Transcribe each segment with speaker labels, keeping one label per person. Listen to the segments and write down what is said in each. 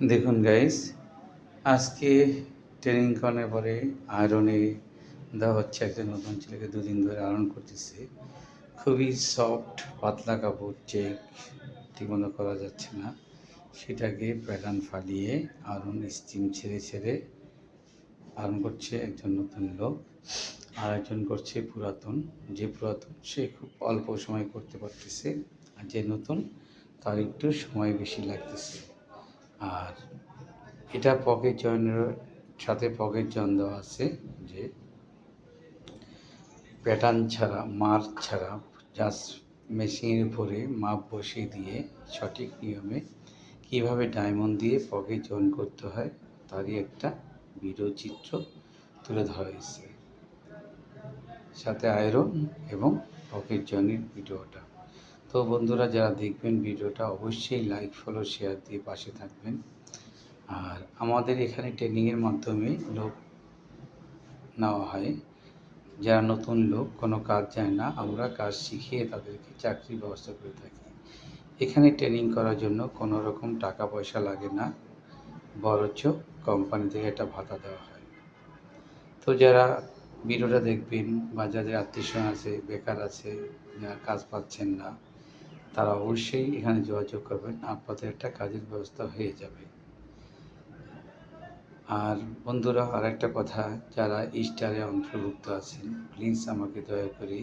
Speaker 1: দেখুন গাইস, আজকে ট্রেনিং করানোর পরে আয়রনে দেওয়া হচ্ছে। একটা নতুন ছেলেকে 2 দিন ধরে আয়রন করতেছে। খুবই সফট পাতলা কাপড়, চেক ঠিকমতো করা যাচ্ছে না, সেটাকে প্যাটার্ন ফালিয়ে আয়রন স্টিম ছেড়ে ছেড়ে আয়রন করছে একজন নতুন লোক। আর একজন করছে পুরাতন। যে পুরাতন সে খুব অল্প সময় করতে পারতেছে, আর যে নতুন তার একটু সময় বেশি লাগতেছে। আর এটা পকেট জয়েনের সাথে পকেট জয়েন দেওয়া আছে, যে প্যাটার্ন ছাড়া, মার্ক ছাড়া জাস্ট মেশিনের উপরে মাপ বসিয়ে দিয়ে সঠিক নিয়মে কীভাবে ডায়মন্ড দিয়ে পকেট জয়েন করতে হয় তারই একটা ভিডিও চিত্র তুলে ধরা হয়েছে, সাথে আয়রন এবং পকেট জয়েনের ভিডিওটা। তো বন্ধুরা, যারা দেখবেন ভিডিওটা অবশ্যই লাইক, ফলো, শেয়ার দিয়ে পাশে থাকবেন। আর আমাদের এখানে ট্রেনিংয়ের মাধ্যমে লোক নেওয়া হয়। যারা নতুন লোক, কোনো কাজ জানে না, আমরা কাজ শিখিয়ে তাদেরকে চাকরির ব্যবস্থা করে থাকি। এখানে ট্রেনিং করার জন্য কোনো রকম টাকা পয়সা লাগে না, বরঞ্চ কোম্পানি থেকে একটা ভাতা দেওয়া হয়। তো যারা ভিডিওটা দেখবেন বা যাদের আত্মীয়স্বজন আছে, বেকার আছে, যারা কাজ পাচ্ছেন না, তারা অবশ্যই এখানে যোগাযোগ করবেন, আপনাদের একটা কাজের ব্যবস্থা হয়ে যাবে। আর বন্ধুরা, আরেকটা কথা, যারা স্টারে অন্তর্ভুক্ত আছেন প্লিজ আমাকে দয়া করে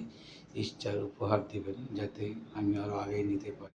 Speaker 1: স্টার উপহার দেবেন, যাতে আমি আরও আগে নিতে পারি।